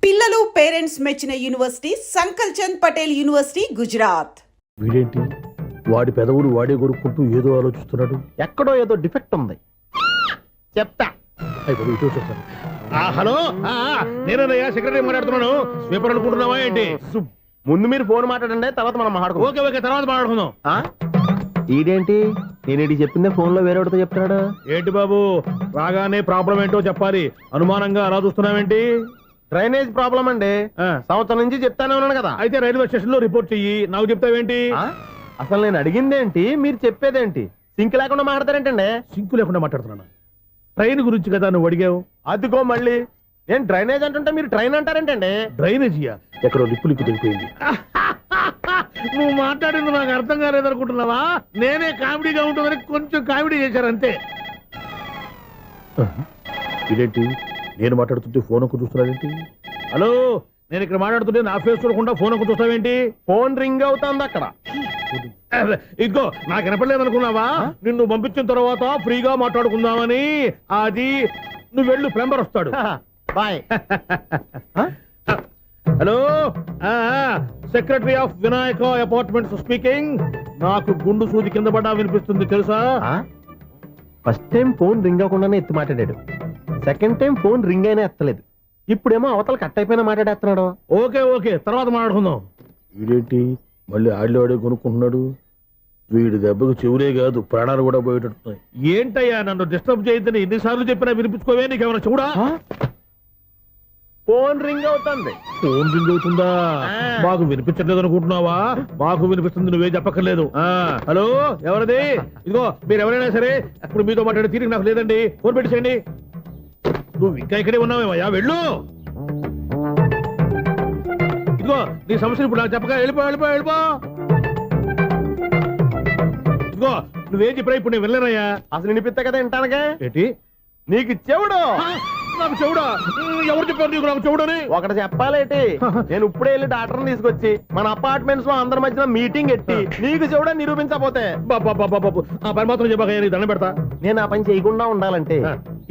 పిల్లలు పేరెంట్స్ మెచ్చిన university సంకల్ Chand Patel university Gujarat. వీడేంటి వాడి పెదవుడు వాడే కొరుక్కుంటూ ఏదో ఆలోచిస్తున్నాడు. ఎక్కడో ఏదో డిఫెక్ట్ ఉంది చెప్తా. హలో నేనయ్యా సెక్రటరీ మాట్లాడుతున్నాను. స్వీపర్ అనుకుంటున్నావా ఏంటి? ముందు మీరు ఫోన్ మాట్లాడండి, తర్వాత మనం మాట్లాడుకో. ఓకే ఓకే తర్వాత మాట్లాడుకుందాం. ఈడేంటి నేను చెప్పిందే ఫోన్ లో వేరేవాడితో చెప్తున్నాడు. ఏంటి బాబు రాగానే ప్రాబ్లం ఏంటో చెప్పాలి, అనుమానంగా అలా చూస్తున్నావేంటి? డ్రైనేజ్ ప్రాబ్లం అండి. సంవత్సరం నుంచి చెప్తానే ఉన్నాను కదా. అయితే రైల్వే స్టేషన్ లో రిపోర్ట్ చెయ్యి, నాకు చెప్తావేంటి? అసలు నేను అడిగిందేంటి, మీరు చెప్పేదేంటి? సింక్ లేకుండా మాట్లాడతారేంటండి? సింకు లేకుండా మాట్లాడుతున్నాను. ట్రైన్ గురించి కదా నువ్వు అడిగావు. అదిగో మళ్ళీ నేను డ్రైనేజ్ అంటుంటే మీరు ట్రైన్ అంటారేంటండి? డ్రైనేజీయా? ఎక్కడో లిప్పు లిప్పు దిగిపోయింది. నువ్వు మాట్లాడింది నాకు అర్థం కాలేదనుకుంటున్నావా? నేనే కామెడీగా ఉంటుందని కొంచెం కామెడీ చేశారు అంతే. ఇదేంటి నేను మాట్లాడుతుంటే ఫోన్ ఒక్క చూస్తున్నావేంటి? హలో నేను ఇక్కడ మాట్లాడుతుంటే నా ఫేస్ చూడకుండా ఫోన్ ఒక్క చూస్తావేంటి? ఫోన్ రింగ్ అవుతుంది అక్కడ. ఇదిగో నాకు వినపడలేదు అనుకున్నావా? నిన్ను పంపించిన తర్వాత ఫ్రీగా మాట్లాడుకుందామని. అది నువ్వు వెళ్ళు, ప్లంబర్ వస్తాడు. Bye. Hello secretary of Vinayaka apartments speaking. నాకు గుండు సూది కింద పడ్డా వినిపిస్తుంది తెలుసా? ఫస్ట్ టైం ఫోన్ రింగ్ అవ్వకుండానే ఎత్తి మాట్లాడాడు. సెకండ్ టైం ఫోన్ రింగ్ అయినా ఎత్తలేదు. ఇప్పుడేమో అవతల కట్ అయిపోయినా మాట్లాడేస్తున్నాడు. ఓకే ఓకే తర్వాత మాట్లాడుకుందాం. వీడేంటి మళ్ళీ ఆడివాడే కొనుక్కుంటున్నాడు? వీడి దెబ్బకు చెవులే కాదు ప్రాణాలు కూడా పోయేటట్టున్నాయి. ఏంటయ్యా నన్ను డిస్టర్బ్ చేయొద్దని ఎన్నిసార్లు చెప్పినా వినిపించుకోవే? నీకేమైనా చూడా? ఫోన్ రింగ్ అవుతుంది. ఫోన్ రింగ్ అవుతుందా? మాకు వినిపించట్లేదు అనుకుంటున్నావా? మాకు వినిపిస్తుంది, నువ్వే చెప్పక్కర్లేదు. హలో ఎవరిది? ఇదిగో మీరు ఎవరైనా సరే ఇప్పుడు మీతో మాట్లాడే తీరిక నాకు లేదండి. ఫోన్ పెట్టేసేయండి. నువ్వు ఇంకా ఇక్కడే ఉన్నావేమయ్యా, వెళ్ళు. ఇదిగో నీ సమస్యలు ఇప్పుడు నాకు చెప్పక వెళ్ళిపో వెళ్ళిపో వెళ్ళిపో. ఇదిగో నువ్వేం చెప్పరా ఇప్పుడు నేను వెళ్ళానయ్యా. అసలు వినిపిస్తా కదా వింటానుగా. ఏంటి నీకు చెవుడు? నాకు చెవుడా? ఎవరు చెప్పారు నీకు నాకు చెవుడని? ఒకటి చెప్పాలేటి. నేను ఇప్పుడే వెళ్ళి డాక్టర్ని తీసుకొచ్చి మన అపార్ట్మెంట్స్ లో అందరి మధ్యన మీటింగ్ ఎట్టి నీకు చెవుడని నిరూపించకపోతే బాబు ఆ పని మాత్రం చెప్పాక దండం పెడతా. నేను ఆ పని చేయకుండా ఉండాలంటే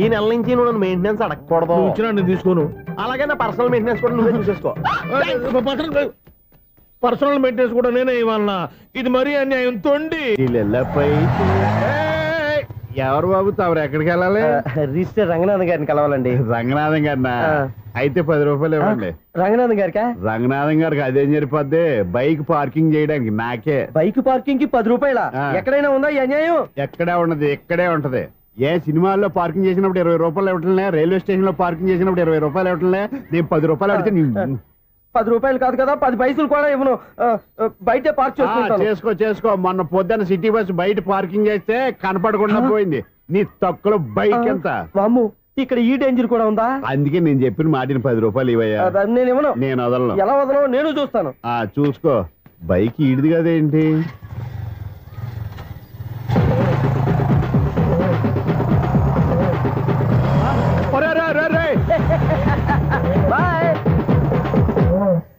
ఈ నెల నుంచి నువ్వు నన్ను మెయింటెనెన్స్ అడగకూడదు. ఇచ్చినా నేను తీసుకోను. అలాగే నా పర్సనల్ మెయింటెనెన్స్ కూడా నువ్వే చూసేసుకో. పర్సనల్ మెయింటెనెన్స్ కూడా నేనే ఇవ్వాలన్నా? ఇది మరీ అన్యాయం తోండి. ఎవరు బాబు తమరు ఎక్కడికి వెళ్ళాలి? రిజిస్టర్ రంగనాథన్ గారిని కలవాలండి. రంగనాథం గారినా? అయితే 10 రూపాయలు ఇవ్వండి. రంగనాథన్ గారికా? రంగనాథం గారికి అదేం సరిపోద్ది, బైక్ పార్కింగ్ చేయడానికి నాకే. బైక్ పార్కింగ్ కి 10 రూపాయల? ఎక్కడైనా ఉందా ఈ అన్యాయం? ఎక్కడే ఉన్నది, ఇక్కడే ఉంటది. ఏ సినిమాల్లో పార్కింగ్ చేసినప్పుడు 20 రూపాయలు ఇవ్వట్లే, రైల్వే స్టేషన్ లో పార్కింగ్ చేసినప్పుడు 20 రూపాయలు ఇవ్వట్లే. నేను 10 రూపాయలు అడిగితే 10 రూపాయలు కాదు కదా, 10 పైసలు కూడా ఇవ్వను. బయటే పార్క్ చేసుకో. మొన్న పొద్దున్న సిటీ బస్ బయట పార్కింగ్ చేస్తే కనపడకుండా పోయింది. నీ తక్కువ బైక్ ఎంత? వామ్ము, ఇక్కడ ఈ డేంజర్ కూడా ఉందా? అందుకే నేను చెప్పిన మాటిని 10 రూపాయలు ఇవ్వయ్యా. నేను ఇవ్వను. నేను వదలను. ఎలా వదలను? నేను చూస్తాను. చూసుకో. బైక్ ఈడిది కదేంటి?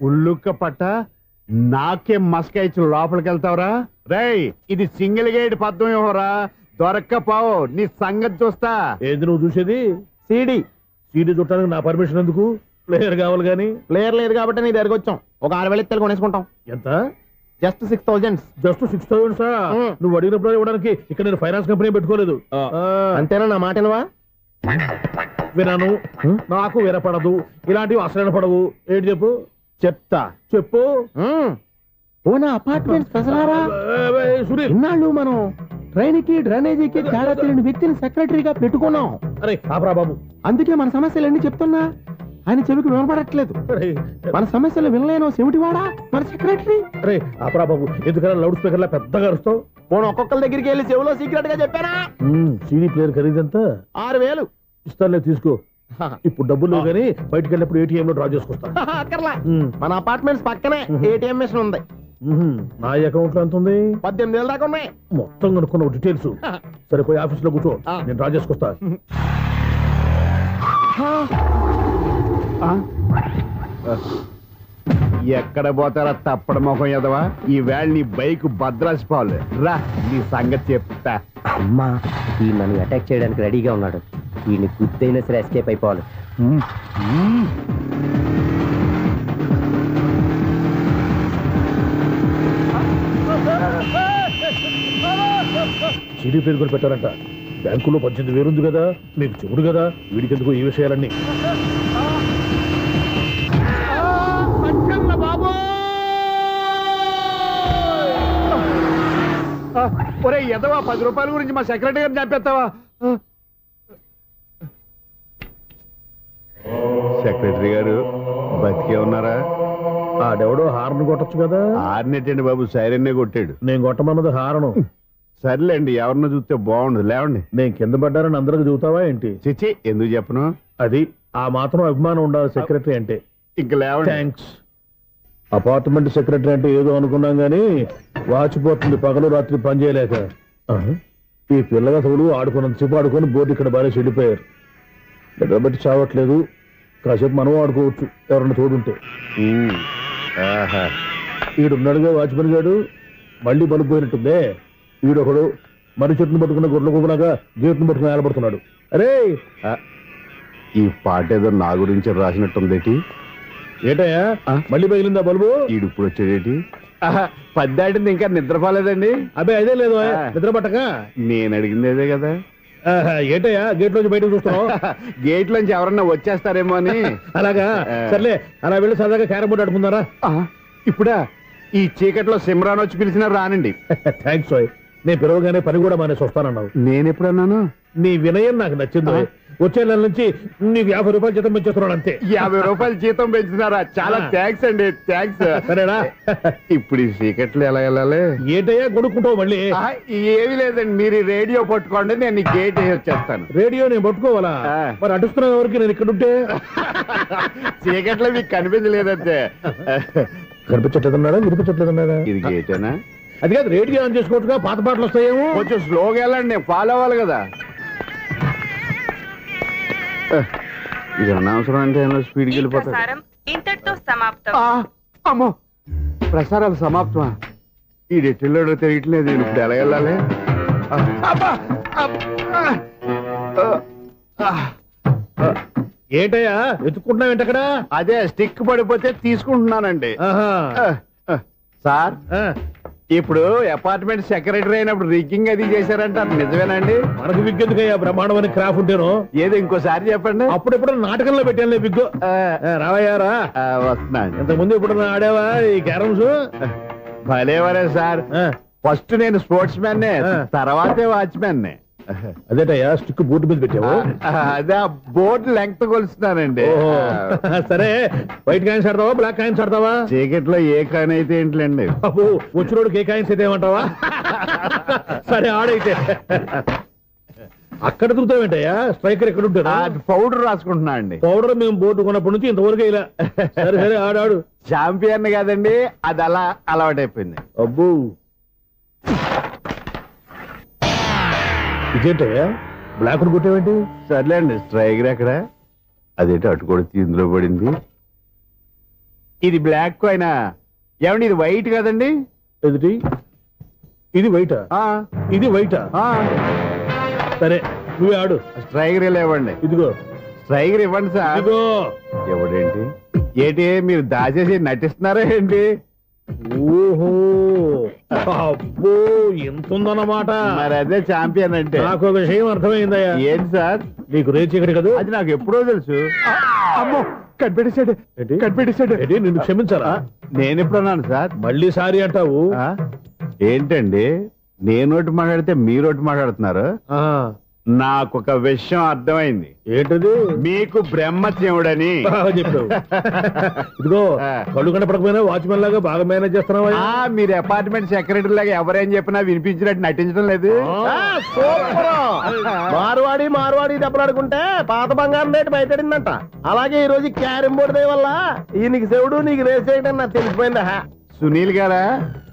ఉల్లుక్క పట్ట నాకే మస్క ఇచ్చి లోపలికి వెళ్తావురా? రేయ్ ఇది సింగిల్ గేట్ పద్మం ఇవ్వరా, దొరక్కపోవు నీ సంగతి చూస్తా. ఏంది నువ్వు చూసేది? సీడీ చూడటానికి నా పర్మిషన్ ఎందుకు? ప్లేయర్ కావాలి గానీ. ప్లేయర్ లేదు కాబట్టి నీ దగ్గరకు వచ్చాం. ఒక 6,000 ఇత్తలు కొనేసుకుంటాం. ఎంత? జస్ట్ 6,000. Just 6,000 sir? నువ్వు అడిగినప్పుడు ఇవ్వడానికి ఇక్కడ నేను ఫైనాన్స్ కంపెనీ పెట్టుకోలేదు. అంతేనా? నా మాటనువా? వినను, నాకు వినపడదు, ఇలాంటివి అసలు వినపడవు. ఏంటి చెప్పు? చెప్తా. చెప్పు. ఇన్నాళ్ళు మనం ట్రైన్ కి డ్రైనేజీకి తేడా తెలియని వ్యక్తిని సెక్రటరీగా పెట్టుకున్నాం. అరే ఆపరా బాబు. అందుకే మన సమస్యలన్నీ చెప్తున్నా ఆయన చెవికి వినపడట్లేదు. మన సమస్యలు వినలేను సెమిటివాడా మన సెక్రటరీ. అరే ఆపరా బాబు, ఎందుకన్నా లౌడ్ స్పీకర్ లా పెద్దగా అరుస్తావు? పోను ఒక్కొక్కరి దగ్గరికి వెళ్ళి చెవిలో సీక్రెట్ గా చెప్పానా? CD player ఖరీదంతా 6,000. ఇస్తానులే తీసుకో. ఇప్పుడు డబ్బులు గానీ బయటకు వెళ్ళినప్పుడు ఏటీఎం లో డ్రా చేసుకొస్తా. మన అపార్ట్మెంట్స్ పక్కనే ఏటీఎం మిషన్ ఉంది. నా అకౌంట్ లో ఎంత ఉంది? 18,000 దాకా ఉన్నాయి. మొత్తం కనుక్కున్న డీటెయిల్స్. సరిపోయి ఆఫీస్ లో కూర్చో, నేను డ్రా చేసుకొస్తా. ఎక్కడ పోతారా తప్పడ మొహం ఎదవా? ఈ వేళ నీ బైక్ భద్రాసిపోవాలి రా, నీ సంగతి చెప్తా. అమ్మా ఈ నన్ను అటాక్ చేయడానికి రెడీగా ఉన్నాడు. ఈయన గుద్దైనా సరే ఎస్కేప్ అయిపోవాలి. సొసైటీ పేరు కూడా పెట్టారంట. బ్యాంకులో 18,000 ఉంది కదా, మీకు చెవుడు కదా, వీడికెందుకు ఈ విషయాలన్నీ. ఒరే ఎదవా, 10 రూపాయల గురించి మా సెక్రటరీ గారిని చంపేస్తావా? సెక్రటరీ గారు బతికే ఉన్నారా? ఆడెవడో హార్న్ కొట్టచ్చు కదా. ఆరినెట్టండి బాబు, సైరన్నే కొట్టాడు. నేను కొట్టమన్నది హారను. సర్లేండి, ఎవరినో చూస్తే బాగుండదు, లేవండి. నేను కింద పడ్డారని అందరికి చూతావా ఏంటి? చిచ్చి, ఎందుకు చెప్పను? అది ఆ మాత్రం అభిమానం ఉండాలి సెక్రటరీ అంటే. ఇంక లేవండి. థ్యాంక్స్. అపార్ట్మెంట్ సెక్రటరీ అంటే ఏదో అనుకున్నాం గానీ వాచిపోతుంది పగలు రాత్రి పని చేయలేక. ఈ పిల్లగా తోడు ఆడుకున్నంతసేపు ఆడుకొని బోర్డు ఇక్కడ బాగా చెడిపోయారు. నిద్రబట్టి చావట్లేదు, కాసేపు మనం ఆడుకోవచ్చు ఎవరన్నా తోడుంటే. ఈడున్నాడుగా వాచ్మెన్ గాడు, మళ్ళీ బలుపు పోయినట్టుందే. ఈడొకడు మరి చెట్టును పట్టుకున్న గొడ్ల కుక్కలాగా గేట్ను పట్టుకుని ఏలబడుతున్నాడు. అరే ఈ పాట ఏదో నా గురించి రాసినట్టుందేటి. ఏటయ్యా మళ్ళీ పగిలిందా బల్బు? ఈడు ఇప్పుడు వచ్చేదేటి? 10 దాటింది, ఇంకా నిద్రపోలేదండి. అబ్బే అదే లేదు నిద్ర పట్టక. నేను అడిగింది అదే కదా. ఏటయ్యా గేట్ లోంచి బయటకు చూస్తున్నావు? గేట్ లోంచి ఎవరన్నా వచ్చేస్తారేమో అని. అలాగా, సర్లే అలా వెళ్ళి సరదాగా క్యారం బోర్డు ఆడుకుందారా? ఇప్పుడా? ఈ చీకట్లో సిమ్రాన్ వచ్చి పిలిచినా రానండి. థ్యాంక్స్ ఓయ్. నేను పిలవగానే పని కూడా మానేసి వస్తానన్నావు. నేను ఎప్పుడన్నాను? నీ వినయం నాకు నచ్చింది. వచ్చే నెల నుంచి నీకు 50 రూపాయలు జీతం పెంచేస్తున్నాడు అంతే. 50 రూపాయలు జీతం పెంచుతున్నారా? చాలా థ్యాంక్స్ అండి, థ్యాంక్స్. సరేనా? ఇప్పుడు ఈ చీకట్లు ఎలా వెళ్ళాలి? ఏంటయ్యా కొనుక్కుంటావు మళ్ళీ? ఏమీ లేదండి, మీరు రేడియో పట్టుకోండి, నేను ఈ గేట్ వేసి వచ్చేస్తాను. రేడియో నేను పట్టుకోవాలా? మరి అడుస్తున్నా ఎవరికి నేను ఇక్కడ ఉంటే? చీకట్లో మీకు కనిపించలేదంతే. కనిపించట్లేదన్నాడా వినిపించట్లేదన్నాడా? ఇది గేటేనా? అది కాదు, రేడియో ఆన్ చేసుకోవచ్చుగా, పాత పాటలు వస్తాయేమో. కొంచెం స్లోగా వెళ్ళండి, నేను ఫాలో అవ్వాలి కదా. ఇది అనవసరం అంటే స్పీడ్కి వెళ్ళిపోతాడు. ఇంతటితో సమాప్తం. అమ్మో, ప్రసారాలు సమాప్తమా? ఈ డెట్టిల్లోడో తెలియట్లేదు, ఇప్పుడు ఎలా వెళ్ళాలి? ఏంటయ్యా వెతుక్కుంటున్నావు ఏంటక్కడ? అదే స్టిక్ పడిపోతే తీసుకుంటున్నానండి. సార్, ఇప్పుడు అపార్ట్మెంట్ సెక్రటరీ అయినప్పుడు రిగ్గింగ్ అది చేశారంట, నిజమేనండి? మనకు విగ్గెందుకయ్యా, బ్రహ్మాండమని క్రాఫ్ ఉంటేను. ఏదో ఇంకోసారి చెప్పండి. అప్పుడెప్పుడు నాటకంలో పెట్టాను బిగ్గు. రావయ్యారా? వస్తున్నా. ఇంతకు ముందు ఎప్పుడన్నా ఆడావా ఈ క్యారమ్స్? భలేవరే సార్, ఫస్ట్ నేను స్పోర్ట్స్ మ్యాన్, తర్వాతే వాచ్మెన్. అదేటయ్యా స్టిక్ బోర్డు మీద పెట్టావు? అదే బోర్డు లెంగ్త్ కొలుస్తున్నానండి. సరే, వైట్ కాయిన్స్ ఆడతావా బ్లాక్ కాయిన్స్ ఆడతావా? చీకట్లో ఏ కాయిన్ అయితే ఏంటిలేండి. అబ్బో, వచ్చినోడికి ఏ కాయిన్స్ అయితే ఏమంటావా? సరే ఆడైతే. అక్కడ దూతావేంటయ్యా? స్ట్రైకర్ ఎక్కడ ఉంటారా? పౌడర్ రాసుకుంటున్నా అండి. పౌడర్ మేము బోర్డు కొన్నప్పటి నుంచి ఇంతవరకు ఇలా. సరే సరే ఆడాడు. చాంపియన్ కాదండి, అది అలా అలవాటైపోయింది. అబ్బో, ఇదేంటయ్యా బ్లాక్ కొట్టేవేంటి? సర్లేండి, స్ట్రైకర్ ఎక్కడ? అదేంటి అటు కూడా ఇందులో పడింది. ఇది బ్లాక్ అయినా ఏమండి, ఇది వైట్ కదండి? ఎదుటి ఇది వైటా? ఇది వైటా? సరే నువ్వే ఆడు. స్ట్రైకర్ లేవండి. ఇదిగో స్ట్రైకర్ ఇవ్వండి సార్. ఇదిగో. ఎవడేంటి ఏంటి మీరు దాచేసి నటిస్తున్నారా ఏంటి? ఓహో, అబ్బో ఎంత ఉందన్నమాట. మరి అదే ఛాంపియన్ అంటే. నాకు విషయం అర్థమైందయ్యా. ఏంటి సార్? నీకు రేచి ఇక్కడ కదా? అది నాకు ఎప్పుడో తెలుసు. అమ్మో, కనిపెట్టేశాడు. నిన్ను క్షమించాలా? నేను ఎప్పుడన్నాను సార్? మళ్ళీ సారీ అంటావు? ఏంటండి, నేనోటి మాట్లాడితే మీరోటి మాట్లాడుతున్నారు? నాకు ఒక విషయం అర్థమైంది. ఏంటది? మీకు బ్రహ్మత్యముడని చెప్పావు. ఇదిగో, కళ్ళు కనపడకపోయినా వాచ్మెన్ లాగా బాగా మేనేజ్ చేస్తున్నావా? మీరు అపార్ట్మెంట్ సెక్రటరీ లాగా ఎవరేం చెప్పినా వినిపించినట్టు నటించడం లేదు. మార్వాడి దెబ్బలాడుకుంటే పాత బంగారం రేటు బయటడిందంట. అలాగే ఈ రోజు క్యారం బోర్డు వల్ల ఈయనకి శివుడు నీకు రేసేయటం నాకు తెలిసిపోయిందా? సునీల్ గారా,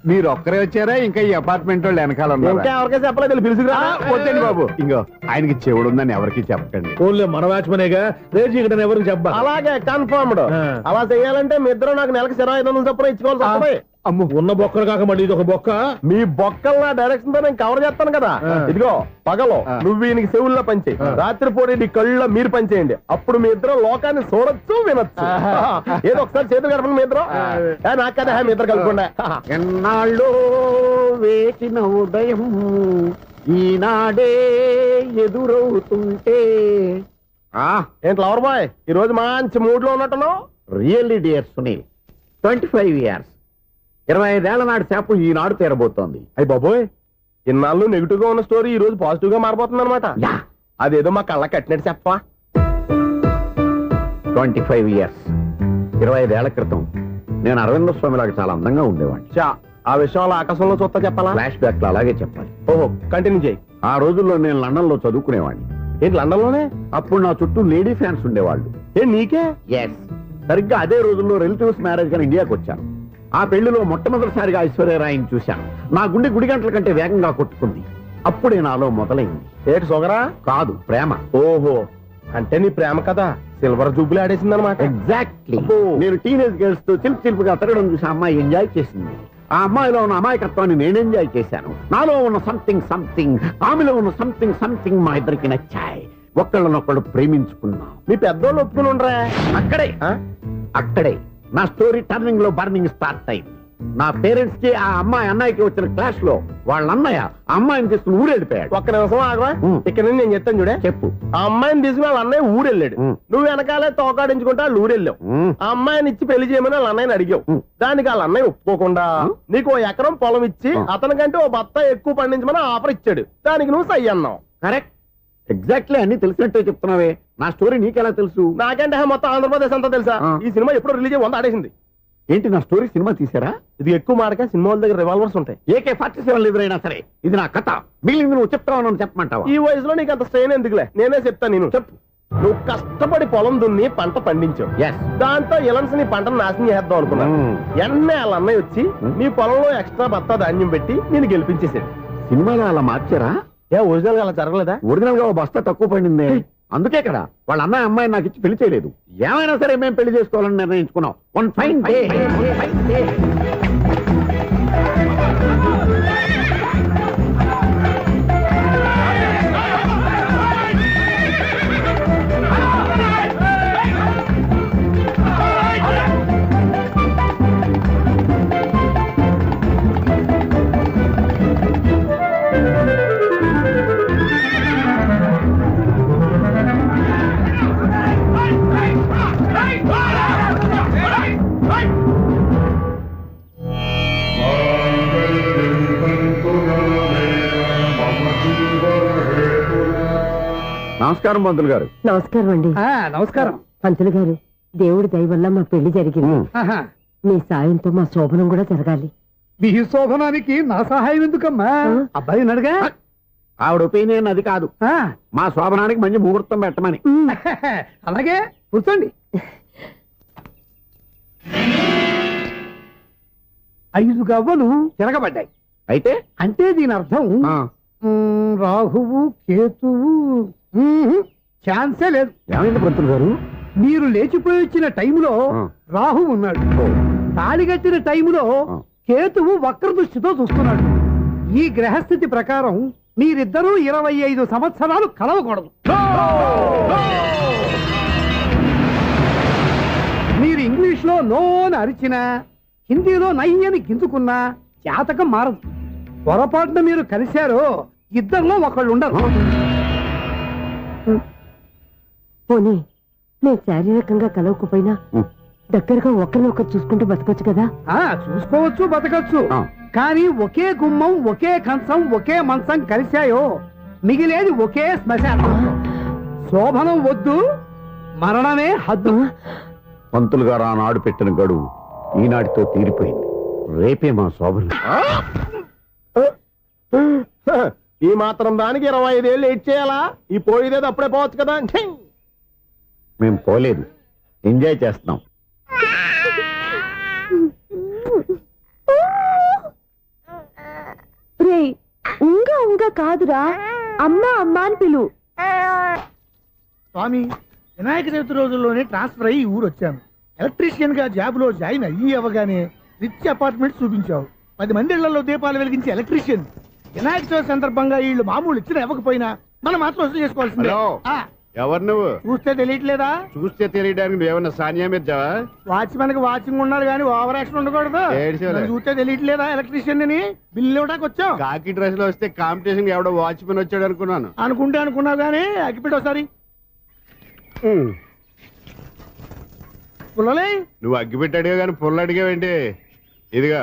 మీరు ఒక్కరే వచ్చారా? ఇంకా ఈ అపార్ట్మెంట్ వాళ్ళు వెనకాల ఇంకా ఎవరికీ చెప్పలేదు, పిలుచుకురా. వద్దండి బాబు, ఇంకో ఆయనకి చెవుడు ఉందని ఎవరికి చెప్పకండి. ఓన్లీ మన వాచ్మనేగా, రేజీ ఇక్కడ ఎవరికి చెప్పా. అలాగే కన్ఫర్మ్డ్. అలా చెయ్యాలంటే మీ ఇద్దరు నాకు నెలకి 2500 చొప్పున ఇచ్చుకోవాల్సి వస్తుంది. అమ్ము, ఉన్న బొక్కలు కాక మళ్ళీ ఇది ఒక బొక్క. మీ బొక్కలు నా డైరెక్షన్ తో నేను కవర్ చేస్తాను కదా. ఇదిగో, పగలో నువ్వు ఈయనకి చెవుల్లో పంచేయి, రాత్రిపూట నీ కళ్ళలో మీరు పనిచేయండి. అప్పుడు మీ ఇద్దరు లోకాన్ని చూడొచ్చు, వినొచ్చు. ఏదో ఒకసారి చేతులు గడపండి మీ ఇద్దరు. నాకు కదా మీ ఇద్దరు కలుపుకుండా. ఎన్నాళ్ళు వేసిన ఉదయం ఈనాడే ఎదురవుతుంటే ఏంటి లవర్ బాయ్ ఈ రోజు మంచి మూడ్ లో ఉన్నట్టున్నావు? రియల్లీ డియర్ సునీల్ 25 ఇయర్స్ 25 ఏళ్ల నాటి శాపం ఈనాడు తీరబోతోంది. అయ్యి బాబోయ్, ఇన్నాళ్ళు నెగిటివ్ గా ఉన్న స్టోరీ ఈ రోజు పాజిటివ్ గా మారిపోతుంది అనమాట. యా అదేదో మా కళ్ళ కట్టినట్టు చెప్పా. 25 ఇయర్స్ 25 ఏళ్ల క్రితం నేను అరవింద స్వామి లాగా చాలా అందంగా ఉండేవాడిని. చా, ఆ విషయాలు ఆకాశంలో చూస్తా చెప్పాలా? ఫ్లాష్ బ్యాక్ లో అలాగే చెప్పాలి. ఓహో, కంటిన్యూ చేయి. ఆ రోజుల్లో నేను లండన్ లో చదువుకునేవాడిని. ఏంటి లండన్ లోనే? అప్పుడు నా చుట్టూ లేడీ ఫ్యాన్స్ ఉండేవాళ్ళు. ఏ నీకే? ఎస్, సరిగ్గా అదే రోజుల్లో రిలేటివ్స్ మ్యారేజ్ గా ఇండియాకి వచ్చాను. ఆ పెళ్లిలో మొట్టమొదటిసారిగా ఐశ్వర్యరాయిని చూశాను. నా గుండె గుడి గంటల కంటే వేగంగా కొట్టుకుంది. అప్పుడే నాలో మొదలైంది. ఏటి సొగరా? కాదు, ప్రేమ. ఓహో, అంటే నీ ప్రేమ కదా సిల్వర్ జూబులు ఆడేసింది అనమాట. ఎగ్జాక్ట్లీ. అబ్బో. నేను టీనేజ్ గర్ల్స్ తో చిలుపుగా తిరగడం చూసి ఆ అమ్మాయి ఎంజాయ్ చేసింది. ఆ అమ్మాయిలో ఉన్న అమాయకత్వాన్ని నేను ఎంజాయ్ చేశాను. నాలో ఉన్న సంథింగ్ ఆమెలో ఉన్న సంథింగ్ మా ఇద్దరికి నచ్చాయి. ఒక్కళ్ళనొక్కడు ప్రేమించుకున్నాం. మీ పెద్దోళ్ళు ఒప్పుకుని ఉండరా? అక్కడే నా స్టోరీ టర్నింగ్ లో బర్నింగ్ స్టార్ట్ అయింది. నా పేరెంట్స్ కి ఆ అమ్మాయి అన్నయ్యకి వచ్చిన క్లాష్ లో వాళ్ళ అన్నయ్య ఆ అమ్మాయిని తీసుకుని ఊరెళ్ళిపోయాడు. ఒక్క నిమిషం ఆగవా? ఇక్కడ నుంచి నేను చెప్తాను చూడే. చెప్పు. ఆ అమ్మాయిని తీసుకుని వాళ్ళ అన్నయ్య ఊరెళ్ళాడు. నువ్వు వెనకాలే తోకాడించుకుంటా వాళ్ళు ఊరెళ్ళావు. ఆ అమ్మాయిని ఇచ్చి పెళ్లి చేయమని వాళ్ళ అన్నయ్యని అడిగావు. దానికి వాళ్ళ అన్నయ్య ఒప్పుకోకుండా నీకు 1 ఎకరం పొలం ఇచ్చి అతనికంటే ఓ బత్త ఎక్కువ పండించమని ఆఫర్ ఇచ్చాడు. దానికి నువ్వు సై అన్నావు. కరెక్ట్, ఎగ్జాక్ట్లీ అన్ని తెలిసినట్టే చెప్తున్నావే. నా స్టోరీ నీకెలా తెలుసు? నాకంటే మొత్తం ఆంధ్రప్రదేశ్ అంతా తెలుసా? ఈ సినిమా ఎప్పుడు రిలీజ్ అయ్యి 100 ఆడేసింది. ఏంటి, నా స్టోరీ సినిమా తీసారా? ఇది ఎక్కువ మాటగా సినిమాల దగ్గర రివాల్వర్స్ ఉంటాయి. AK-47 ఎదురైనా సరే ఇది నా కథ. మిగిలింది నువ్వు చెప్తావని చెప్పమంటావా? ఈ వయసులో నీకు అంత స్ట్రెయిన్ ఎందుకులే, నేనే చెప్తాను. నేను చెప్పు. నువ్వు కష్టపడి పొలం దున్ని పంట పండించావు. Yes. దాంతో ఇలన్స్ నీ పంటను నాశనం చేద్దాం అనుకున్నాను. ఎన్నే వాళ్ళ అన్నయ్య వచ్చి మీ పొలంలో ఎక్స్ట్రా బత్తా ధాన్యం పెట్టి నేను గెలిపించేసాడు. సినిమాలో అలా మార్చారా? ఒరిజినల్ గా అలా జరగలేదా? ఒరిజినల్ గా ఓ బస్తా తక్కువ పడింది. అందుకే కదా వాళ్ళ అన్నయ్య అమ్మాయి నాకు ఇచ్చి పెళ్లి చేయలేదు. ఏమైనా సరే మేము పెళ్లి చేసుకోవాలని నిర్ణయించుకున్నాం. వన్ ఫైన్ డే నమస్కారం పంతులు గారు. నమస్కారం అండి. నమస్కారం. పంతులు గారు, దేవుడి దయ వల్ల మా పెళ్లి జరిగింది. మీ సాయంతో మా శోభనం కూడా జరగాలి. మీ శోభనానికి నా సహాయం ఎందుకమ్మా? అబ్బాయి అడగా. ఆవిడ ఒపీనియన్ అది కాదు. మా శోభనానికి మంచి ముహూర్తం పెట్టమని. అలాగే కూర్చోండి. 5 గవ్వలు తిరగబడ్డాయి. అయితే అంటే దీని అర్థం రాహువు కేతువు ఛాన్సే లేదు. ఏమైంది పంతులు గారు? మీరు లేచిపోయి వచ్చిన టైంలో రాహు ఉన్నాడు. తాళిగట్టిన టైంలో కేతువు వక్ర దృష్టితో చూస్తున్నాడు. ఈ గ్రహస్థితి ప్రకారం మీరిద్దరూ 25 సంవత్సరాలు కలవకూడదు. మీరు ఇంగ్లీష్ లో నో అని అరిచినా, హిందీలో నై అని గింజుకున్నా జాతకం మారదు. పొరపాటున మీరు కలిశారో ఇద్దరిలో ఒకళ్ళు ఉండరు. పోనీ నేను శారీరకంగా కలవకపోయినా దగ్గరగా ఒకరినొకరు చూసుకుంటూ బతకొచ్చు కదా? చూసుకోవచ్చు, బతకచ్చు. కానీ ఒకే గుమ్మం, ఒకే కంచం, ఒకే మంచం కలిశాయో మిగిలేది ఒకే శ్మశానం. శోభనం వద్దు, మరణమే హద్దు. పంతులు గారు ఆనాడు పెట్టిన గడువు ఈనాటితో తీరిపోయింది. రేపే మా శోభనం. ఈ మాత్రం దానికి 25 ఏళ్ళు వెయిట్ చేయాలా? ఈ పోయేదేది అప్పుడే పోవచ్చు కదా. మేము పోలేదు, ఎంజాయ్ చేస్తున్నాం. రే, ఉంగా కాదురా, అమ్మా అమ్మా అని పిలు. స్వామి, వినాయక చవితి రోజుల్లోనే ట్రాన్స్ఫర్ అయ్యి ఊరు వచ్చాను. ఎలక్ట్రీషియన్ గా జాబ్ లో జాయిన్ అయ్యి అవగానే రిచ్ అపార్ట్మెంట్ చూపించావు. 10 మంది ఇళ్లలో దీపాలు వెలిగించే ఎలక్ట్రీషియన్. వినాయక చవితి సందర్భంగా వీళ్ళు మామూలు ఇచ్చిన ఇవ్వకపోయినా మనం మాత్రం వసూలు చేసుకోవాల్సిందే. ఎవరు నువ్వు? చూస్తే తెలియట్లేదా? చూస్తే తెలియడానికి నువ్వేమన్నా సానియా మీర్జావా? వాచ్మెన్ కి వాచింగ్ ఉండాలి కానీ ఓవర్ యాక్షన్ ఉండకూడదు. ఏడ్చేలే. నన్ను చూస్తే తెలియట్లేదా ఎలక్ట్రీషియన్ అని? బిల్లు ఇవ్వడానికి వచ్చాం. కాకి డ్రెస్ లో వస్తే కాంపిటీషన్ ఎవడో వాచ్మెన్ వచ్చాడు అనుకున్నాను. అనుకున్నావు కానీ అగ్గిపెట్టి ఒకసారి పుల్లలే. నువ్వు అగ్గి పెట్టాడుగా కానీ పుల్ల అడిగావేంటి? ఇదిగా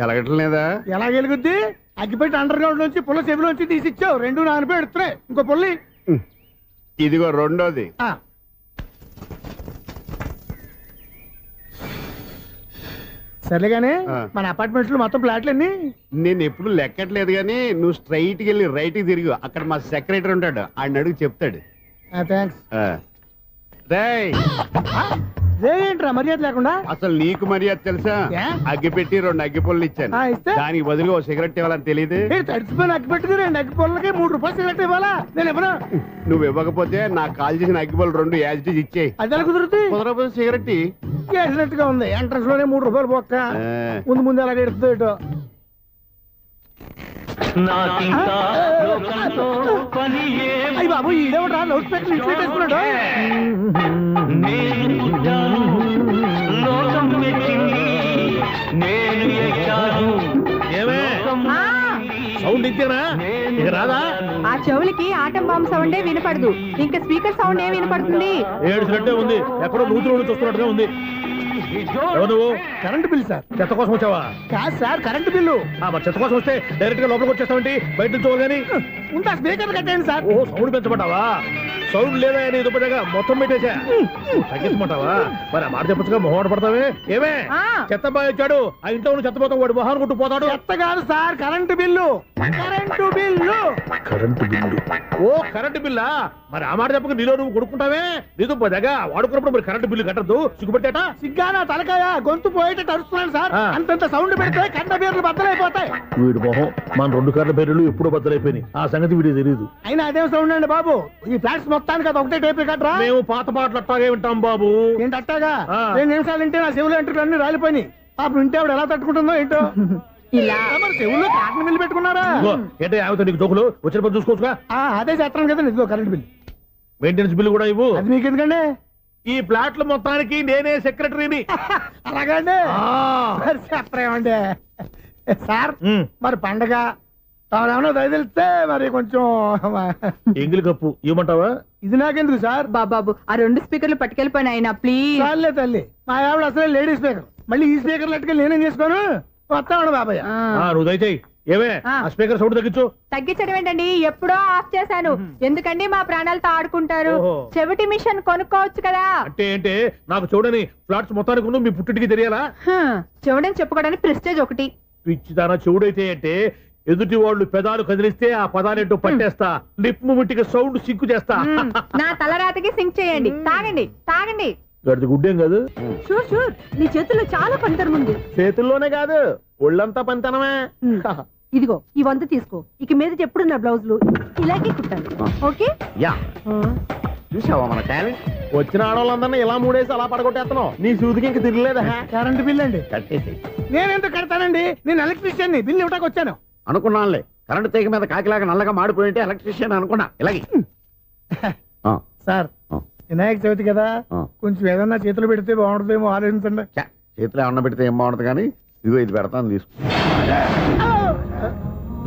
ఎలగట్లేదా? ఎలా గెలుగుద్ది? అగ్గిపెట్టి అండర్ గ్రౌండ్ నుంచి పుల్ల చెవిలోంచి తీసిచ్చావు. 2 నానపై ఎడుతున్నాయి. ఇంకో పుల్లి. ఇదిగో రెండోది. సర్లేగానే మన అపార్ట్మెంట్స్ లో మొత్తం ప్లాట్లు అన్ని నేను ఎప్పుడు లెక్కట్లేదు కానీ నువ్వు స్ట్రైట్ కి వెళ్ళి రైట్ కి తిరిగి అక్కడ మా సెక్రటరీ ఉంటాడు, ఆయన అడుగు చెప్తాడు. థ్యాంక్స్. రేయ్, ఏంట్రా మర్యాద లేకుండా? అసలు నీకు మర్యాద తెలుసా? ఏ? అగ్గి పెట్టి 2 అగ్గి పుల్లలు ఇచ్చాను. ఇస్తే దానికి బదులుగా 1 సిగరెట్ ఇవ్వాలని తెలియదు. తడిచిపోయిన అగ్గి పెట్టుకుని 2 అగ్గి పుల్లలకి 3 రూపాయలు సిగరెట్ ఇవ్వాలా? నేను ఇవ్వను. నువ్వు ఇవ్వకపోతే నాకు కాల్ చేసిన అగ్గి పుల్లలు 2 యాజిటీజ్ ఇచ్చేయి. అది ఎలా కుదురుతుంది? కుదరకపోతే సిగరెట్ ఇయ్యి. చేసినట్టుగా ఉంది. ఎంట్రన్స్ లోనే 3 రూపాయలు పోక్క. ముందు ఎలా ఎడుతుంది ఇటు. అయ్యి బాబు ఈడేవడా లౌడ్ స్పీకర్ ఇన్స్టేట్ వేసుకున్నాడు. ఏమే సౌండ్ ఇచ్చానా? ఇక రాదా? ఆ చెవులకి ఆటం బాంబు సౌండే వినపడదు. ఇంకా స్పీకర్ సౌండ్ ఏ వినపడుతుంది? ఏడుసినట్టే ఉంది. ఎక్కడో నూతులు చూస్తున్నట్టుగా ఉంది. ఎవరు నువ్వు? Current bill sir. చెత్త కోసం వచ్చావా? కాదు సార్, కరెంట్ బిల్లు. మరి చెత్త కోసం వస్తే డైరెక్ట్ గా లోపలికి వచ్చేస్తావంటి? బయట నుంచి కానీ ఉంటా స్పీకర్ కట్టండి సార్. ఓ సౌండ్ పెంచమంటావా? సౌండ్ లేదా నీ దుప్పటగా మొత్తం పెట్టేశా. తగ్గించమంటావా? మరి ఆ మాట చెప్పచ్చుగా మొహమాట పడతావే. ఏమే చెత్త బాగా ఇచ్చాడు, ఆ ఇంట్లో ఉన్న చెత్త పోతాం, వాడు మొహాన్ని కొట్టు పోతాడు. చెత్త కాదు sir, current bill. Current bill. Current bill. ఓ కరెంటు బిల్లా? మరి ఆ మాట చెప్పక నీలో నువ్వు కొడుకుంటావే. నీతో పోదాగా వాడుకున్నప్పుడు మరి కరెంటు బిల్లు కట్టద్దు. సిగ్గుపెట్టాట? సిగ్గానా తలకాయ? గొంతు పోయేటట్టు అరుస్తున్నాను సార్. అంతంత సౌండ్ పెడితే కంట బీర్లు బద్దలైపోతాయి. వీడు మొహం మన 2 కార్ల పేర్లు ఎప్పుడో బద్దలైపోయినాయి. ఆ సంగతి వీడికి తెలియదు. అయినా అదేం సౌండ్ అండి బాబు? ఈ ఫ్లాట్స్ మొత్తానికి అది ఒకటే టైప్ కట్టరా? మేము పాత పాటలు అట్టాగే వింటాం బాబు. ఏంటి అట్టాగా? 2 నిమిషాలు వింటే నా చెవులు ఎంట్రులు అన్ని రాలిపోయినాయి. పాపం వింటే ఆవిడ ఎలా తట్టుకుంటుందో ఏంటో. ఇలా మరి చెవుల్లో కాటన్ బిల్లు పెట్టుకున్నారా? ఏంటో ఆమెతో నీకు జోకులు వచ్చిన పని చూసుకోవచ్చుగా. అదే చేస్తాను కదా. ఇదిగో కరెంట్ బిల్. మెయింటెనెన్స్ బిల్లు కూడా ఇవ్వు. అది మీకు ఎందుకండి? ఈ ప్లాట్ల మొత్తానికి నేనే సెక్రటరీని. అలాగండి. మరి చెప్పరేమండి సార్. మరి పండగ ఏమన్నా దయదలిస్తే మరి కొంచెం ఎంగిలి కప్పు ఇవ్వమంటావా? ఇది నాకెందుకు సార్? బాబాబు ఆ 2 స్పీకర్లు పట్టుకెళ్ళిపోయిన ఆయన ప్లీజ్. చాలే తల్లి, మా ఆవిడ అసలే లేడీ స్పీకర్. మళ్ళీ ఈ స్పీకర్లు ఎట్టుకెళ్ళి నేనేం చేసుకోను. వస్తాడు బాబాయ్. నువ్వు దయచేయి. ఏమే ఆ స్పీకర్ సౌండ్ తగ్గించు. తగ్గించడం ఏంటండి? ఎప్పుడో ఆఫ్ చేశాను. ఎందుకండి మా ప్రాణాలతో ఆడుకుంటారు? చెవిటి మిషన్ కొనుక్కోవచ్చు కదా. అంటే ఏంటే నాకు చూడని ఫ్లాట్స్ మొత్తానికి ఉన్న మీ పుట్టింటికి తెలియాలా? చెవుడని చెప్పుకోవడానికి ప్రెస్టేజ్ ఒకటి. పిచ్చిదానా చెవుడైతే అంటే ఎదుటి వాళ్ళు పెదాలు కదిలిస్తే ఆ పదాలేంటో పట్టేస్తా. లిప్ ముట్టికి సౌండ్ సింకు చేస్తా. నా తలరాతకి సింక్ చేయండి. తాగండి తాగండి. గడిది గుడ్డేం కాదు. Sure sure. నీ చేతుల్లో చాలా పనితనం ఉంది. చేతుల్లోనే కాదు ఒళ్ళంతా పంతనమే. ఇదిగో ఈ 100 తీసుకో. ఇక మీద ఎప్పుడు నా బ్లౌజులు ఇలాగే కుట్టాలి. ఓకే? యా చూసావా మన టాలెంట్? వచ్చిన ఆడవాళ్ళందరినీ ఇలా మూడేసి అలా పడగొట్టేస్తున్నావు. నీ సూదికి ఇంక తిరగలేదా? కరెంట్ బిల్ అండి. కట్టేసి నేనెందుకు కడతానండి? నేను ఎలక్ట్రీషియన్ ని. బిల్ ఇవ్వడానికి వచ్చాను. అనుకున్నానులే. కరెంట్ తీగ మీద కాకిలాగా నల్లగా మాడిపోయింటే ఎలక్ట్రీషియన్ అనుకున్నా. ఇలాగే సార్ వినాయక చవితి కదా, కొంచెం ఏదన్నా చేతులు పెడితే బాగుంటుందేమో ఆలోచించండి. చేతిలో అన్న పెడితే ఏం బాగుంటుంది కానీ ఇదిగో ఇది పెడతాను తీసుకో.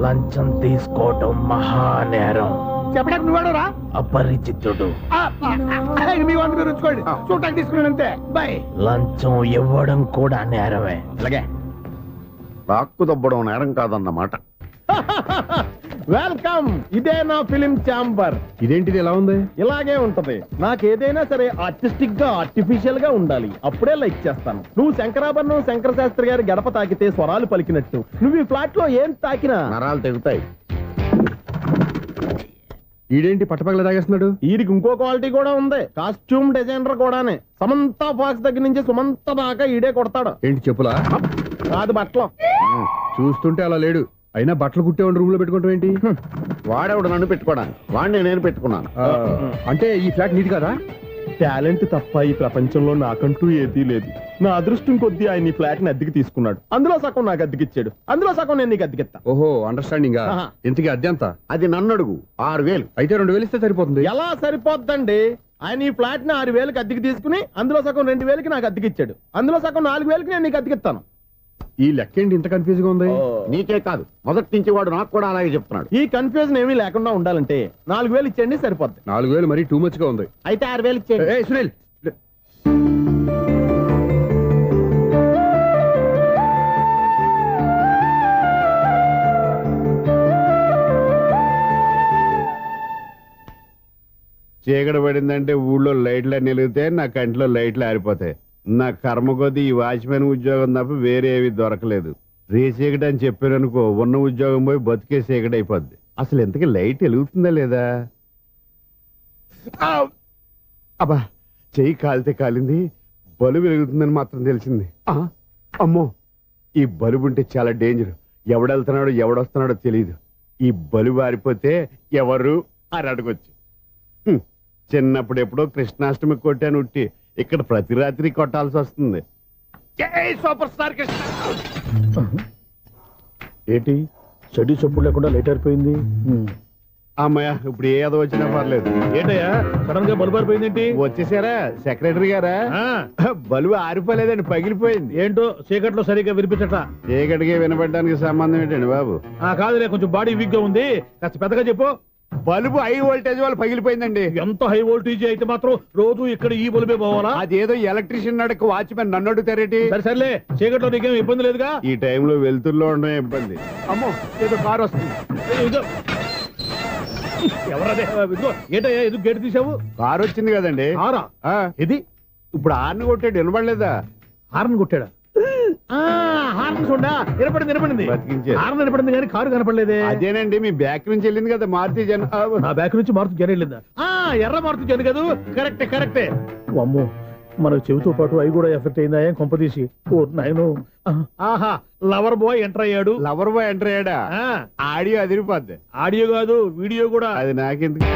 లంచం తీసుకోవటం మహానేరం. చెప్పడానికి నువ్వాడరా? అపరిచితుడు. మీ వంట మీరు ఉంచుకోండి. చూడటానికి తీసుకున్నాను అంతే. బాయ్. లంచం ఇవ్వడం కూడా నేరమే. అలాగే రాక్కు దబ్బడం నేరం కాదన్నమాట. వెల్కమ్. ఇదే నా ఫిలిం ఛాంబర్. ఇదేంటిది ఎలా ఉంది? ఇలాగే ఉంటది. నాకేదైనా సరే ఆర్టిస్టిక్ గా ఆర్టిఫిషియల్ గా ఉండాలి. అప్పుడే లైక్ చేస్తాను. నువ్వు శంకరాభరణం శంకర శాస్త్రి గారి గడప తాకితే స్వరాలు పలికినట్టు నువ్వు ఈ ఫ్లాట్ లో ఏం తాకినా నరాలు తెగుతాయి. ఈడేంటి పట్టపగల తాగేస్తున్నాడు? వీడికి ఇంకో క్వాలిటీ కూడా ఉంది. కాస్ట్యూమ్ డిజైనర్ కూడానే. సమంత ఫాక్స్ దగ్గర నుంచి సుమంత దాకా ఈడే కొడతాడు. ఏంటి చెప్పులా? కాదు బట్టలు. చూస్తుంటే అలా లేడు. అయినా బట్టలు కుట్టేవాడి రూమ్ లో పెట్టుకుంటాం ఏంటి? వాడేవాడు నన్ను పెట్టుకోవడానికి. వాడిని నేను పెట్టుకున్నాను. అంటే ఈ ఫ్లాట్ నీది కదా? టాలెంట్ తప్ప ఈ ప్రపంచంలో నాకంటూ ఏదీ లేదు. నా అదృష్టం కొద్దీ ఆయన ఈ ఫ్లాట్ ని అద్దెకి తీసుకున్నాడు. అందులో సగం నాకు అద్దెకిచ్చాడు, అందులో సగం నేను నీకు అద్దెకిస్తా. ఓహో అండర్స్టాండింగ్. ఆహా. ఇంతకీ అద్దె ఎంత? అది నన్ను అడుగు. 6,000. అయితే 2,000 ఇస్తే సరిపోతుంది. ఎలా సరిపోద్దండి? ఆయన ఈ ఫ్లాట్ ని 6,000కి అద్దెకి తీసుకుని అందులో సగం 2,000కి నాకు అద్దెకిచ్చాడు, అందులో సగం 4,000కి నేను నీకు అద్దెకిస్తాను. ఈ లెక్క ఏంటి ఇంత కన్ఫ్యూజ్ గా ఉంది? నీకే కాదు, మొదటి నుంచి వాడు నాకు కూడా అలాగే చెప్తున్నాడు. ఈ కన్ఫ్యూజన్ ఏమీ లేకుండా ఉండాలంటే 4,000 ఇచ్చేయండి, సరిపోద్ది. 4,000 మరీ టూ మచ్ గా ఉంది. అయితే 6,000 ఇచ్చేయండి. ఏ సునీల్, చీకటి పడిందంటే ఊళ్ళో లైట్లు నిలిగితే నా కంటిలో లైట్లు ఆరిపోతాయి. నా కర్మ కొద్దీ ఈ వాచ్మెన్ ఉద్యోగం తప్ప వేరే ఏవి దొరకలేదు. రేచీకటి అని చెప్పారనుకో, ఉన్న ఉద్యోగం పోయి బతికే చీకటి అయిపోద్ది. అసలు ఇంతకీ లైట్ వెలుగుతుందా లేదా? అబ్బా, చెయ్యి కాలితే కాలింది, బలుబు వెలుగుతుందని మాత్రం తెలిసింది. అమ్మో, ఈ బలుబు ఉంటే చాలా డేంజర్. ఎవడెళ్తున్నాడో ఎవడొస్తున్నాడో తెలియదు. ఈ బలుబు ఆరిపోతే ఎవరు అని అడగొచ్చు. చిన్నప్పుడు ఎప్పుడో కృష్ణాష్టమి కొట్టాను ఉట్టి, ఇక్కడ ప్రతి రాత్రి కొట్టాల్సి వస్తుంది. జై సూపర్ స్టార్ కృష్ణ. ఏంటి చెడు చెప్పుడు లేకుండా లేట్ అయిపోయింది? అమ్మయ్య, ఇప్పుడు ఏదో వచ్చినా పర్లేదు. ఏంటయ్యా సడన్ గా బల్బు అయిపోయింది ఏంటి? వచ్చేసారా సెక్రటరీ గారా? ఆ, బలువు ఆరిపోలేదండి, పగిలిపోయింది. ఏంటో చీకట్లో సరిగ్గా వినిపించట. చీకటికి వినపడడానికి సంబంధం ఏంటండి బాబు? కాదులే, కొంచెం బాడీ వీక్ గా ఉంది, కాస్త పెద్దగా చెప్పు. బలుబు హై వోల్టేజ్ వల్ల పగిలిపోయిందండి. ఎంత హై వోల్టేజ్ అయితే మాత్రం రోజు ఇక్కడ ఈ బల్బే పోవాలా? అదేదో ఎలక్ట్రీషియన్ నడక వాచ్మెన్ నన్ను అడుగుతారేటి? సరే సర్లే, చీకట్లో నీకేం ఇబ్బంది లేదుగా? ఈ టైంలో వెళ్తుల్లో ఉండడం ఇబ్బంది. అమ్మో, ఏదో కారు వస్తుంది. ఇదిగో. ఎవరదే? ఇదిగో, ఏంటయ్యా ఎందుకు గేట్ తీసావు? కారు వచ్చింది కదండి. ఆరా ఆ, ఇది ఇప్పుడు ఆర్ని కొట్టాడు, వినపడలేదా? హార్న్ కొట్టాడా? హార్న్ చూడా, వినపడింది. బతికించారు. హార్న్ వినపడింది కానీ కారు కనపడలేదే. అదేనండి, మీ బ్యాక్ నుంచి వెళ్ళింది కదా మారుతి జన. నా బ్యాక్ నుంచి మారుతు జన వెళ్ళిందా? ఎర్ర మారుతు జన కదా, కరెక్టే. అమ్మో, మన చెవితో పాటు అవి కూడా ఎఫెక్ట్ అయిందా ఏం కొంపదీసి? ఓ నాయను. ఆహా, లవర్ బాయ్ ఎంటర్ అయ్యాడు. లవర్ బాయ్ ఎంటర్ అయ్యాడా? ఆడియో అదిరిపోద్ది. ఆడియో కాదు, వీడియో కూడా. అది నాకెందుకు?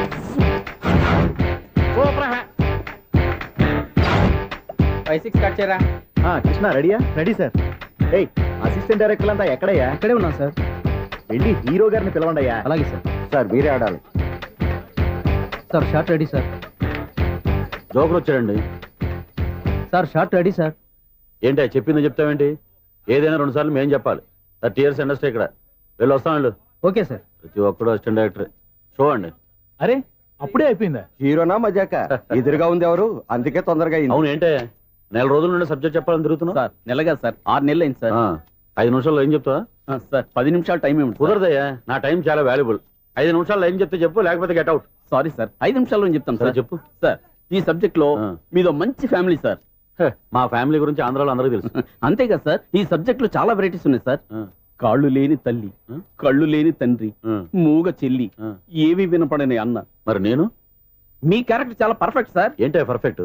కృష్ణ రెడీయా? Ready sir. ఏయ్, అసిస్టెంట్ డైరెక్టర్ అంతా ఎక్కడయ్యా? ఇక్కడే ఉన్నాం సార్. వెళ్ళి హీరో గారిని పిలవండి అయ్యా. అలాగే సార్. సార్ మీరే ఆడాలి. Sir shot ready sir. Joker వచ్చాడండి. Sir shot ready sir. ఏంటి చెప్పిందో చెప్తావేంటి? ఏదైనా 2 సార్లు మేం చెప్పాలి. 30 years ఇండస్ట్రీ ఇక్కడ. వెళ్ళి వస్తాం వెళ్ళు. Okay sir. ప్రతి ఒక్కడు అసిస్టెంట్ డైరెక్టర్. చూడండి. అరే, అప్పుడే అయిపోయిందా? హీరోనా మజాక? ఎదురుగా ఉంది ఎవరు, అందుకే తొందరగా అయింది. అవును, ఏంటే నెల రోజుల నుండి సబ్జెక్ట్ చెప్పాలని తిరుగుతున్నావు? సార్ నెలగా సార్, 6 నెలలు అయింది సార్. 5 నిమిషాల్లో ఏం చెప్తావా? సార్ 10 నిమిషాలు టైం ఏమిటి? కుదరదయ్యా, నా టైం చాలా వాల్యుబుల్. 5 నిమిషాల్లో ఏం చెప్తే చెప్పు, లేకపోతే గెట్ అవుట్. సారీ సార్, 5 నిమిషాల్లో చెప్తాం సరే సార్. చెప్పు. సార్ ఈ సబ్జెక్ట్ లో మీదో మంచి ఫ్యామిలీ సార్. మా ఫ్యామిలీ గురించి ఆంధ్రాలో అందరికీ తెలుసు. అంతేగా సార్, ఈ సబ్జెక్ట్ లో చాలా వెరైటీస్ ఉన్నాయి సార్. కాళ్ళు లేని తల్లి, కళ్ళు లేని తండ్రి, మూగ చెల్లి, ఏవి వినపడని అన్న. మరి నేను మీ క్యారెక్టర్ చాలా పర్ఫెక్ట్ సార్. ఏంటే పర్ఫెక్ట్?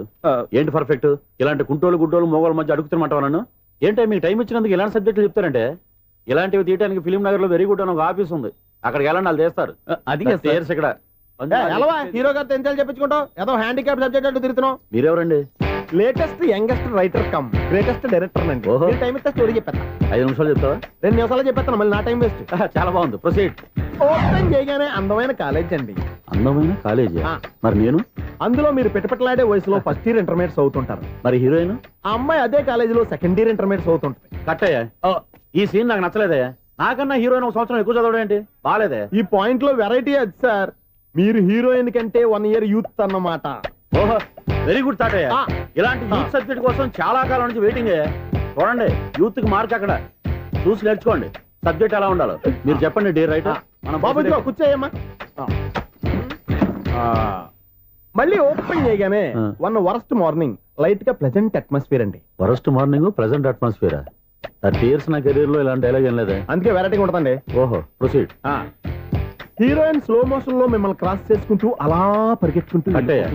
ఏంటి పర్ఫెక్ట్? ఇలాంటి కుంటోళ్ళు గుడ్డోళ్ళు మోగోళ్ళ మధ్య అడుగుతున్నమాట నన్ను. ఏంటంటే మీకు టైం ఇచ్చినందుకు ఇలాంటి సబ్జెక్టులు చెప్తారంటే? ఇలాంటివి తీయడానికి ఫిలిం నగర్ లో వెరీ గుడ్ అని ఒక ఆఫీస్ ఉంది, అక్కడికి వెళ్ళండి, వాళ్ళు చేస్తారు. అది ఇయర్స్ ఇక్కడ. హీరో గారితో ఎంత చెప్పించుకుంటావు? ఏదో హ్యాండిక్యాప్ సబ్జెక్ట్ అంటూ తిరుగుతున్నావు. మీరెవరండి? Latest youngest writer cum greatest director అండి. ఓహో. టైం ఇస్తే స్టోరీ చెప్పేస్తా. 5 నిమిషాలు చెప్తావా? 2 నిమిషాలు చెప్పేస్తాను, మళ్ళీ నా టైం వేస్ట్. చాలా బాగుంది, ప్రొసీడ్. ఓపెన్ చేయగానే అందమైన కాలేజ్ అండి. అందమైన కాలేజీ. ఆ. మరి నేను? అందులో మీరు పిటపట్లాడే వయసులో ఫస్ట్ ఇయర్ ఇంటర్మీడియట్స్ అవుతుంటారు. మరి హీరోయిన్? ఆ అమ్మాయి అదే కాలేజీలో సెకండ్ ఇయర్ ఇంటర్మీడియట్స్ అవుతుంటుంది. కట్టయ్యా, ఈ సీన్ నాకు నచ్చలేదయ్యా. నాకన్నా హీరోయిన్ 1 సంవత్సరం ఎక్కువ చదవడం ఏంటి? బాలేదే. ఈ పాయింట్ లో వెరైటీ అది సార్. మీరు హీరోయిన్ కంటే 1 year యూత్ అన్నమాట. ఓహో, వెరీ గుడ్ థాట్ అయ్యా. ఆ. ఇలాంటి యూత్ సబ్జెక్ట్ కోసం చాలా కాలం నుంచి వెయిటింగ్. చూడండి, యూత్ కి మార్క్ అక్కడ చూసి నేర్చుకోండి. సబ్జెక్ట్ ఎలా ఉండాలో మీరు చెప్పండి డియర్ రైటర్. బాబు ఇదిగో కూర్చోయమ్మా. మళ్ళీ ఓపెన్ చేయగానే వన్ వరస్ట్ మార్నింగ్, లైట్ గా ప్లెజెంట్ అట్మాస్ఫియర్ అండి. Worst morning, present atmosphere. 30 years నా కెరీర్ లో ఇలాంటి డైలాగ్ ఏం లేదే. అందుకే వెరైటీ ఉంటుందండి. ఓహో, ప్రొసీడ్. హీరోయిన్ స్లో మోషన్ లో మిమ్మల్ని క్రాస్ చేసుకుంటూ అలా పరిగెత్తుకుంటూ కట్టయ్యా,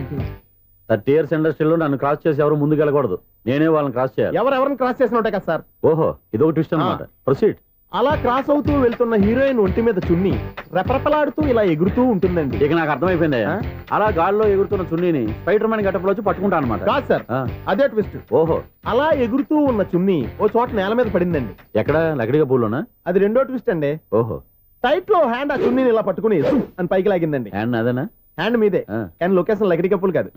30 years ఇండస్ట్రీలో నన్ను క్రాస్ చేసి ఎవరు ముందుకు వెళ్ళకూడదు, నేనే వాళ్ళని క్రాస్ చేయాలి. ఎవరెవరిని క్రాస్ చేసిన ఉంటాయి కదా సార్. ఓహో, ఇదొక ట్విస్ట్ అన్నమాట. ప్రొసీడ్. అలా క్రాస్ అవుతూ వెళ్తున్న హీరోయిన్ ఒంటి మీద చున్ని రెపరెపలాడుతూ ఇలా ఎగురుతూ ఉంటుందండి. ఇక నాకు అర్థమైపోయింది. ఆ? అలా గాల్లో ఎగురుతున్న చున్నీని స్పైడర్ మ్యాన్ గట్టపులో వచ్చి పట్టుకుంటా అనమాట. కాదు సార్, అదే ట్విస్ట్. ఓహో, అలా ఎగురుతూ ఉన్న చున్ని ఓ చోట నేల మీద పడిందండి. ఎక్కడ లకడిగా పూల్లోనా? అది రెండో ట్విస్ట్ అండి. ఓహో, టైట్ లో హ్యాండ్ ఆ చున్నీని ఇలా పట్టుకుని జుమ్ అని పైకి లాగిందండి. హ్యాండ్ అదేనా? హ్యాండ్ మీదే, ఆ. కానీ లొకేషన్ లకడి కప్పులు కాదు.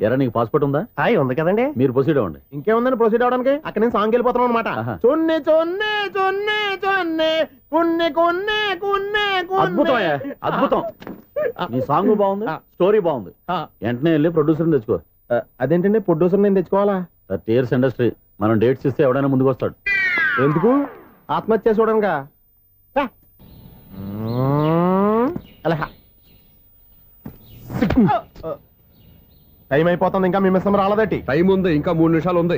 ఎరా నీకు పాస్పోర్ట్ ఉందా? హాయ్ ఉంది కదండి. మీరు ప్రొసీడ్ అవ్వండి. ఇంకేముందని ప్రొసీడ్ అవడానికి అక్కడ నేను సాంగ్ వెళ్ళిపోతాను అనమాట. ఆహా. చొన్నే చొన్నే చొన్నే చొన్నే కున్నే కున్నే కున్నే అద్భుతం అయ్యా, అద్భుతం. నీ సాంగ్ బాగుంది, స్టోరీ బాగుంది. వెంటనే వెళ్ళి ప్రొడ్యూసర్ తెచ్చుకో. అదేంటండి ప్రొడ్యూసర్ నేను తెచ్చుకోవాలా? 30 years ఇండస్ట్రీ, మనం డేట్స్ ఇస్తే ఎవడైనా ముందుకు వస్తాడు. ఎందుకు? ఆత్మహత్య చూడనుగా. టైం అయిపోతుంది, ఇంకా మీ మిస్సం రాలేదటి. టైం ఉంది, ఇంకా 3 నిమిషాలు ఉంది.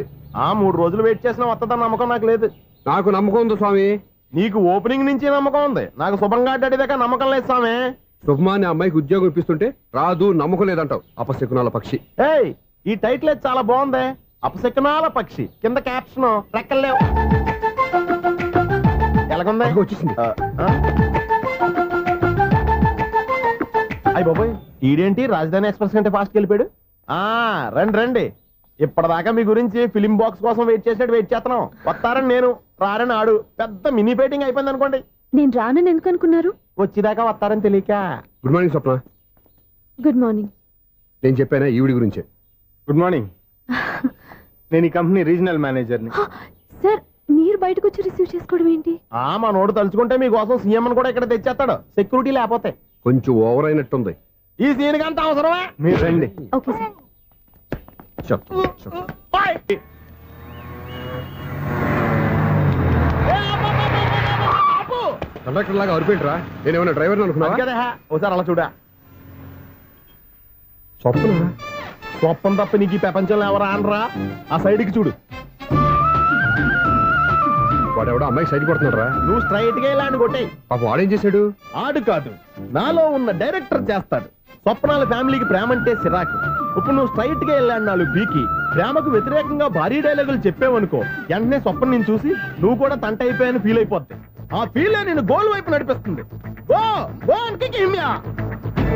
3 రోజులు వెయిట్ చేసిన వస్తుందని నమ్మకం నాకు లేదు. నాకు నమ్మకం ఉంది స్వామి. నీకు ఓపెనింగ్ నుంచి నమ్మకం ఉంది, నాకు శుభంగా అడ్డాక నమ్మకం లేదు స్వామి. శుభమాని అమ్మాయికి ఉద్యోగం ఇప్పిస్తుంటే రాదు, నమ్మకం లేదంటావు. అపశకునాల పక్షి. ఏయ్, ఈ టైటిల్ అయితే చాలా బాగుంది. అపశకునాల పక్షి, కింద క్యాప్షన్ రెక్కలేవు. ఎలాగుంది? అదిగో వచ్చేసింది. అయ్యి బాబోయ్, ఈడేంటి రాజధాని ఎక్స్ప్రెస్ కంటే ఫాస్ట్ వెళ్ళిపోయాడు. రండి రండి, ఇప్పటిదాకా మీ గురించి ఫిలిం బాక్స్ కోసం వెయిట్ చేసినట్టు వెయిట్ చేస్తున్నాం. వస్తారని నేను, రారని ఆడు. పెద్ద మినీ పేటింగ్ అయిపోయింది అనుకోండి. నేను రానని ఎందుకు అనుకున్నారు? వచ్చేదాకా వస్తారని తెలియక. Good morning Swapna. Good morning. నేను చెప్పానా ఈవిడి గురించే. Good morning. నేను ఈ కంపెనీ రీజనల్ మేనేజర్ని. సార్, మీరు బయటకు వచ్చి రిసీవ్ చేసుకోవడం ఏంటి? మా నోడు తలుచుకుంటే మీకోసం సీఎం అని కూడా ఇక్కడ తెచ్చేస్తాడు, సెక్యూరిటీ లేకపోతే. కొంచెం ఓవర్ అయినట్టుంది. ఈ సీన్ కంత అవసరమా? మీరు రండి. Okay sir. చెప్పు. కండక్టర్ లాగా అరిపోయింట్రా. నేను ఏమైనా డ్రైవర్ అనుకున్నావా? ఒకసారి అలా చూడా. స్వప్న స్వప్నం తప్ప నీకు ఈ ప్రపంచంలో ఎవరా అనరా? ఆ సైడ్కి చూడు. వాడెవడో అమ్మాయి సైడ్ కొడుతున్నాడు రా. నువ్వు స్ట్రైట్ గా ఇలా కొట్టాయి. పాప వాడేం చేశాడు? ఆడు కాదు, నాలో ఉన్న డైరెక్టర్ చేస్తాడు. స్వప్నాల ఫ్యామిలీకి ప్రేమ అంటే సిరాకు. ఇప్పుడు నువ్వు స్ట్రైట్ గా వెళ్ళాడు 4 పీకి ప్రేమకు వ్యతిరేకంగా భారీ డైలాగులు చెప్పావనుకో, వెంటనే స్వప్నం నేను చూసి నువ్వు కూడా తంట అయిపోయాను ఫీల్ అయిపోద్ది. ఆ ఫీల్ నేను గోల్ వైపు నడిపిస్తుంది. గో గో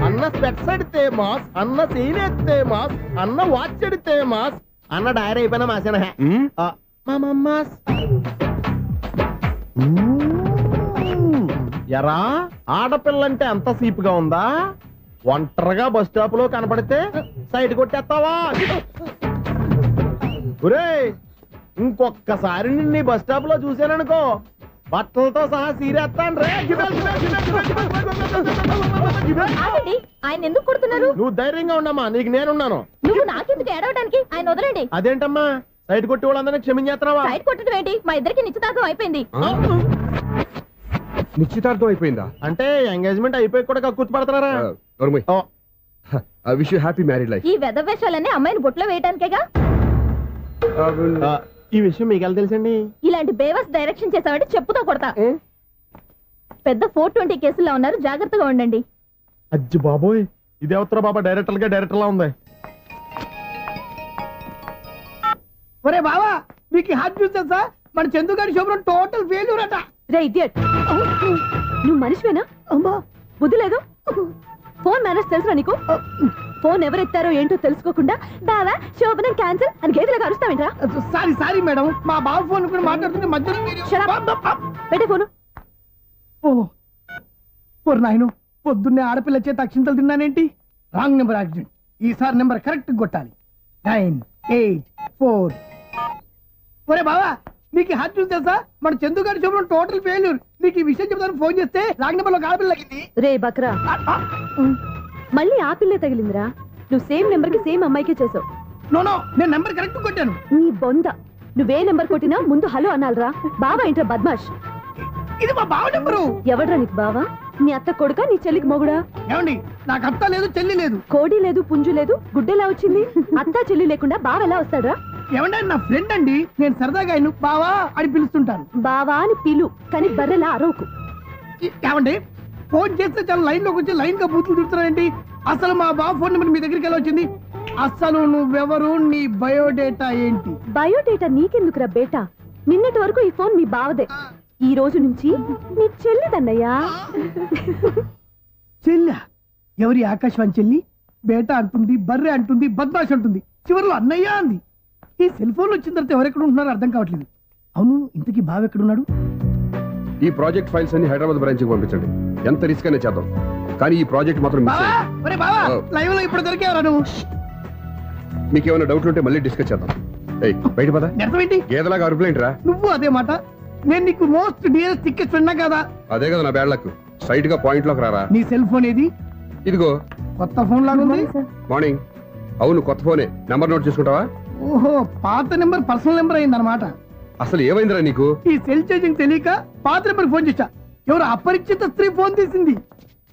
అన్న స్పెట్స్ అడితే మాస్, అన్న సీన్ ఎత్తే మాస్, అన్న వాచ్ ఎడితే మాస్, అన్న డైరీ అయిపోయినా మాసేనా మాస్. ఎరా, ఆడపిల్లంటే అంత సీపుగా ఉందా? ఒంటరిగా బస్ స్టాప్ లో కనపడితే సైడ్ కొట్టేస్తావా? ఒరేయ్, ఇంకొక్కసారి నిన్ను బస్ స్టాప్ లో చూసాననుకో, బట్టలతో సహా సీరేస్తాను రే. ఆయన ఎందుకు కొడుతున్నారు? నువ్వు ధైర్యంగా ఉండమ్మా, నీకు నేనున్నాను. నువ్వు నాకెందుకు ఏడవడానికి? ఆయన వదలండి. అదేంటమ్మా, సైడ్ కొట్టి వాళ్ళందరినీ క్షమించేస్తున్నావా? సైడ్ కొట్టడం ఏంటి? మా ఇద్దరికి నిశ్చితార్థం అయిపోయింది. నిశ్చితార్థం అయిపోయిందా? అంటే ఎంగేజ్మెంట్ అయిపోయి కూడా కూర్చు పడుతున్నారా? I wish you happy married life. ఈ వెధవేషాలన్నీ అమ్మాయిని బొట్లో వేయడానికేగా. ఈ విషయం మీకు ఎలా తెలుసండి? ఇలాంటి బేవస్ డైరెక్షన్ చేసామంటే చెప్పుతో కొడతా. పెద్ద 420 కేసుల్లో ఉన్నారు, జాగ్రత్తగా ఉండండి. అజ్జి బాబోయ్, ఇదేవత్తరా బాబా, డైరెక్టర్ లా ఉంది. ఒరే బావా, మీకు హాట్ న్యూస్ తెలుసా? మన చందుగారి శుభ్రం టోటల్ ఫెయిల్యూర్ అట. రే ఇడియట్, నువ్వు మనిషివేనా? అమ్మా, బుద్ధి లేదు. ఫోన్ మేనేజ్ తెలుసురా నీకు? ఫోన్ ఎవరెత్తారో ఏంటో తెలుసుకోకుండా బావా శోభనం క్యాన్సిల్ అని గేదెలకు అరుస్తావేంట్రా? సారీ మేడం, మా బావ ఫోన్ కూడా మాట్లాడుతుంటే మధ్యలో పెట్టే ఫోను. ఓ నాయను, పొద్దున్నే ఆడపిల్ల చేత అక్షింతలు తిన్నానేంటి? Wrong number accident. ఈసారి నెంబర్ కరెక్ట్ కొట్టాలి. 9, 8, 4. ఒరే బావా, నీకు హాట్ న్యూస్ తెలుసా? మన చందుగారి శుభ్రం టోటల్ ఫెయిల్యూర్. నీకు ఈ విషయం చెప్తాను ఫోన్ చేస్తే రాంగ్ నెంబర్ లో ఆడపిల్ల తగ్గింది. రే బక్రా, మళ్ళీ ఆ పిల్లే తగిలిందిరా. నువ్వు సేమ్ నెంబర్ కి సేమ్ అమ్మాయికే చేసావు. నో, నేను నెంబర్ కరెక్ట్ కొట్టాను. నీ బొంద, నువ్వే నెంబర్ కొట్టినా ముందు హలో అనాలరా. బావా ఏంట్రా బద్మాష్? ఇది మా బావ నెంబరు. ఎవడ్రా నీకు బావా? నీ అత్త కొడుకా, నీ చెల్లికి మొగుడా? ఏమండి, నాకు అత్త లేదు, చెల్లి లేదు. కోడి లేదు, పుంజు లేదు, గుడ్డెలా వచ్చింది? అత్త చెల్లి లేకుండా బావ ఎలా వస్తాడ్రా? ఏమంటే నా ఫ్రెండ్ అండి, నేను సరదాగా ఆయన బావా అని పిలుస్తుంటాను. బావా అని పిలు, కానీ బర్రెలా అరవకు. ఏమండి, ఫోన్ చేస్తే చాలా లైన్ లోకి వచ్చి లైన్ గా బూతులు తిడుతున్నారేంటి? అసలు మా బావ ఫోన్ నెంబర్ మీ దగ్గరికి ఎలా వచ్చింది? అసలు నువ్వెవరు, నీ బయోడేటా ఏంటి? బయోడేటా నీకెందుకురా బేటా? నిన్నటి వరకు ఈ ఫోన్ మీ బావదే. ఈ రోజు నుంచి నీ చెల్లిదన్నయ్యా. చెల్లా? ఎవరి ఆకాశవాణి చెల్లి? బేట అంటుంది, బర్రె అంటుంది, బద్మాష్ అంటుంది, చివరిలో అన్నయ్య అంది. ఈ సెల్ ఫోన్ వచ్చిన తర్వాత ఎవరెక్కడ ఉంటున్నారో అర్థం కావట్లేదు. అవును, ఇంతకీ బావ ఎక్కడున్నాడు? ఈ ప్రాజెక్ట్ ఫైల్స్ అన్ని హైదరాబాద్ బ్రాంచ్ కి పంపించండి. ఎంత రిస్క్ అయినా చేద్దాం, కానీ ఈ ప్రాజెక్ట్ మాత్రం మిస్ బావా, అయ్యింది. ఒరే బావా, ఓ. లైవ్ లో ఇప్పుడు దొరికేవరా నువ్వు? మీకు ఏమైనా డౌట్లు ఉంటే మళ్ళీ డిస్కస్ చేద్దాం. ఏయ్ బయట పద. అర్థమేంటి? గేదలాగా అరుపులేంట్రా? నువ్వు అదే మాట. నేను నీకు మోస్ట్ డియరెస్ట్ టికెట్స్ విన్నా కదా. అదే కదా నా బ్యాడ్ లక్. స్ట్రైట్ గా పాయింట్ లోకి రారా. నీ సెల్ ఫోన్ ఏది? ఇదిగో కొత్త ఫోన్ లాగా ఉంది. మార్నింగ్. అవును కొత్త ఫోనే. నెంబర్ నోట్ చేసుకుంటావా? ఓహో, పాత నెంబర్ పర్సనల్ నెంబర్ అయిందన్నమాట. అసలు ఏమైందిరా నీకు? ఈ సెల్ చేంజింగ్ తెలియక పాత నెంబర్ ఫోన్ చేశా. ఎవరు అపరిచిత స్త్రీ ఫోన్ తీసింది.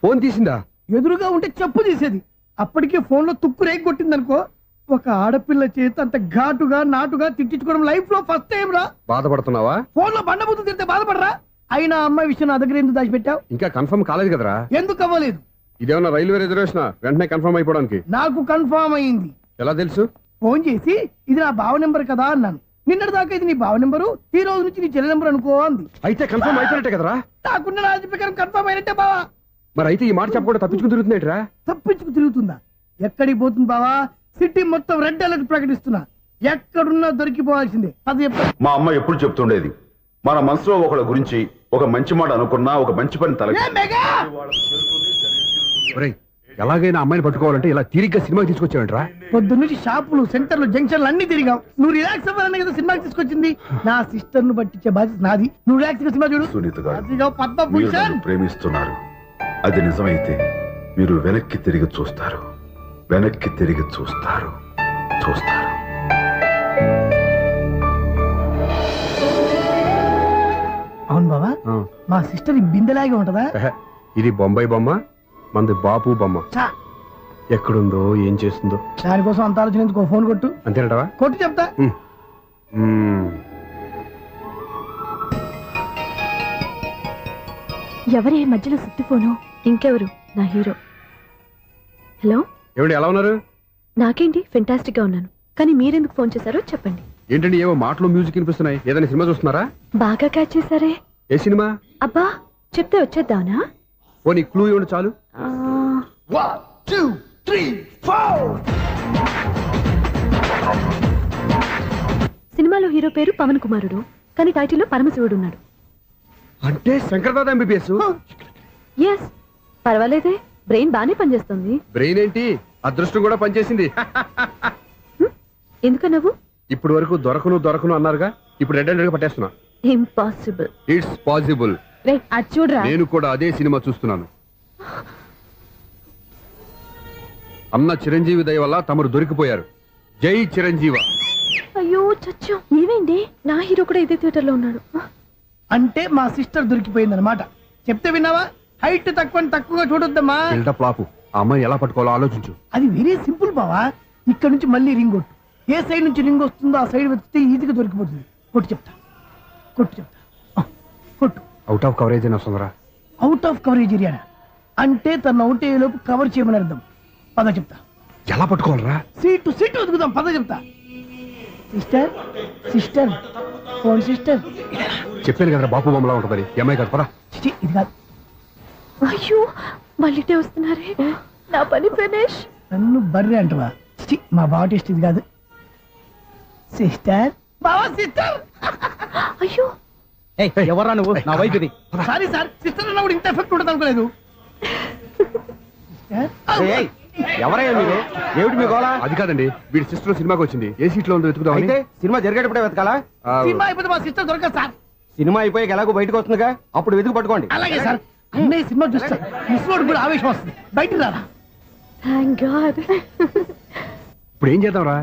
ఫోన్ తీసిందా? ఎదురుగా ఉంటే చెప్పు తీసేది. అప్పటికే ఫోన్ లో తుక్కు రేగి కొట్టింది అనుకో. ఒక ఆడపిల్ల చేత అంత ఘాటుగా నాటుగా తిట్టించుకోవడం లైఫ్ లో ఫస్ట్ టైం రా. బాధపడుతున్నావా? ఫోన్ లో బండబూతులు తిడితే బాధపడరా? అయినా అమ్మాయి విషయం నా దగ్గర ఎందుకు దాచిపెట్టావు? ఇంకా కన్ఫర్మ్ కాలేదు కదరా. ఎందుకు అవ్వలేదు? ఇదేమన్నా రైల్వే రిజర్వేషన్? వెంటనే కన్ఫర్మ్ అయిపోవడానికి. నాకు కన్ఫర్మ్ అయింది. ఎలా తెలుసు? ఫోన్ చేసి ఇది నా బావ నెంబర్ కదా అన్నాను. నిన్నటి దాకా ఇది నీ బావ నెంబరు, ఈ రోజు నుంచి నీ చెల్లి నెంబర్ అనుకో అంది. అయితే కన్ఫర్మ్ అయిపోయినట్టే కదరా. నాకున్న రాజు ప్రకారం కన్ఫర్మ్ అయినట్టే బావా. మరి అయితే ఈ మాట చెప్పకుండా తప్పించుకుని తిరుగుతున్నాయిట్రా. తప్పించుకు తిరుగుతుందా? ఎక్కడికి పోతుంది బావా? సిటీ మొత్తం రెడ్ అలర్ట్ ప్రకటిస్తున్నా. ఎక్కడున్నా దొరికిపోవాల్సిందే. అది చెప్పు. మా అమ్మ ఎప్పుడు చెప్తుండేది, మన మనసులో ఒకళ్ళ గురించి ఒక మంచి మాట అనుకున్నా ఒక మంచి పని తల ఏ మెగా! ఒరేయ్, ఎలాగైనా అమ్మాయిని పట్టుకోవాలంటే ఇలా తీరిగ్గా సినిమాకి తీసుకొచ్చావంట్రా. పొద్దున్నుంచి షాపులు, సెంటర్లు, జంక్షన్లు అన్ని తిరిగాం. నువ్వు రిలాక్స్ అవ్వాలనే కదా సినిమాకి తీసుకొచ్చింది. నా సిస్టర్ ను పట్టించే బాధ్యత నాది. నువ్వు రిలాక్స్ గా సినిమా చూడు. సునీత గారు, అదిగో మీరు పద్మభూషణ్. నన్ను ప్రేమిస్తున్నారు. అది నిజమైతే మీరు వెనక్కి తిరిగి చూస్తారు. వెనక్కి తిరిగి చూస్తారు. చూస్తారు. అవును బావా, మా సిస్టర్ ఈ బిందెలాగే ఉంటదా? ఎహె, ఇది బొంబాయి బొమ్మ, మంది బాపు బొమ్మ. చా, ఎక్కడుందో ఏం చేస్తుందో. దానికోసం అంత ఆలోచన ఎందుకు? ఫోన్ కొట్టు. అంతేనటవా? కొట్టు చెప్తా. ఎవరే మధ్యలో సుత్తి ఫోను? ఇంకెవరు? నా హీరో. హలో, ఏమిటి ఎలా ఉన్నారు? నాకేంటి ఫెంటాస్టిక్ గా ఉన్నాను. కానీ మీరెందుకు ఫోన్ చేశారో చెప్పండి. ఏంటండి ఏవో మాటలు మ్యూజిక్ వినిపిస్తున్నాయి. ఏదైనా సినిమా చూస్తున్నారా? బాగా క్యాచ్ చేశారే. ఏ సినిమా? అబ్బా, చెప్తే వచ్చేద్దానా? ఓ నీ క్లూ ఇవ్వండి చాలు. ఆ, 1 2 3 4. సినిమాలో హీరో పేరు పవన్ కుమారుడు, కానీ టైటిల్లో పరమశివుడు ఉన్నాడు. అంటే శంకర్దాద ఎంబీబీఎస్. ఎస్, పర్వాలేదే, బ్రెయిన్ బానే పనిచేస్తుంది. బ్రెయిన్ ఏంటి, అదృష్టం కూడా పనిచేసింది. ఎందుకన్నావు? ఇప్పుడు వరకు దొరకను అన్నారుగా, ఇప్పుడు రెడ్ హ్యాండెడ్ గా పట్టేస్తున్నా. ఇంపాసిబుల్. It's possible. రే, అది చూడరా. నేను కూడా అదే సినిమా చూస్తున్నాను. అన్న చిరంజీవి దయ వల్ల తమరు దొరికిపోయారు. జై చిరంజీవ. అయ్యో చచ్చు, ఏమైంది? నా హీరో కూడా ఇదే థియేటర్ లో ఉన్నాడు. అంటే మా సిస్టర్ దొరికిపోయింది అనమాట. చెప్తే విన్నావా? హైట్ తక్కువగా చూడొద్దమ్మా. బిల్డప్ లాపు. ఆ అమ్మాయి ఎలా పట్టుకోవాలో ఆలోచించు. అది వెరీ సింపుల్ బావా. ఇక్కడ నుంచి మళ్ళీ రింగ్ కొట్టు. ఏ సైడ్ నుంచి రింగ్ వస్తుందో ఆ సైడ్ వెతికితే ఈజీగా దొరికిపోతుంది. కొట్టు చెప్తా. కొట్టు. అవుట్ ఆఫ్ కవరేజ్ అని వస్తుందిరా. అవుట్ ఆఫ్ కవరేజ్ ఏరియా అంటే తన అవుట్ అయ్యే లోపు కవర్ చేయమని అర్థం. పద చెప్తా. ఎలా పట్టుకోవాలరా? సీటు వదుకుదాం. పద చెప్తా. Sister phone sister. చెప్పాను కదరా బాపు బొమ్మలా ఉంటుందని. అమ్మాయి కదా పరా. ఇది కాదు. అయ్యో, మళ్ళీ వస్తున్నారే. నా పని ఫినిష్. నన్ను బర్రె అంటవా? మా బావ టేస్ట్ ఇది కాదు. సిస్టర్. బావా సిస్టర్. అయ్యో, ఎవరా నువ్వు? నా వైఫ్ ఇది. సారీ సార్, సిస్టర్ అన్నప్పుడు ఇంత ఎఫెక్ట్ ఉండదు అనుకోలేదు. ఎవరయ్యా మీరు? ఏమిటి మీ గోళ? అది కాదండి, వీడి సిస్టర్ సినిమాకి వచ్చింది. ఏ సీట్ లో ఉందో వెతుకుదామని. అయితే సినిమా జరిగేటప్పుడే వెతకాలా? సినిమా అయిపోతే మా సిస్టర్ దొరకదు సార్. సినిమా అయిపోయాక ఎలాగో బయటకు వస్తుందిగా, అప్పుడు వెతుకు పట్టుకోండి. అలాగే సార్. అన్నయ్య సినిమా చూస్తారు, ముసలోడు కూడా ఆవేశం వస్తుంది. బయటికి రారా. Thank God. ఇప్పుడు ఏం చేద్దాంరా?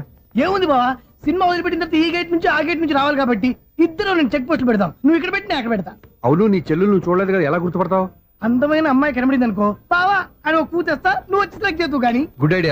ఏముంది బావా, సినిమా వదిలిపెట్టిన తర్వాత ఈ గేట్ నుంచి ఆ గేట్ నుంచి రావాలి కాబట్టి ఇద్దరు నేను చెక్ పోస్టులు పెడతాం. నువ్వు ఇక్కడ పెట్టి నేను అక్కడ పెడతా. అవును, నీ చెల్లెలు నువ్వు చూడలేదు కదా, ఎలా గుర్తుపడతావు? అందమైన అమ్మాయి కనబడింది అనుకో, బావా అని ఒక కూతేస్తా, నువ్వు వచ్చి సెలెక్ట్ చేద్దు కానీ. Good idea.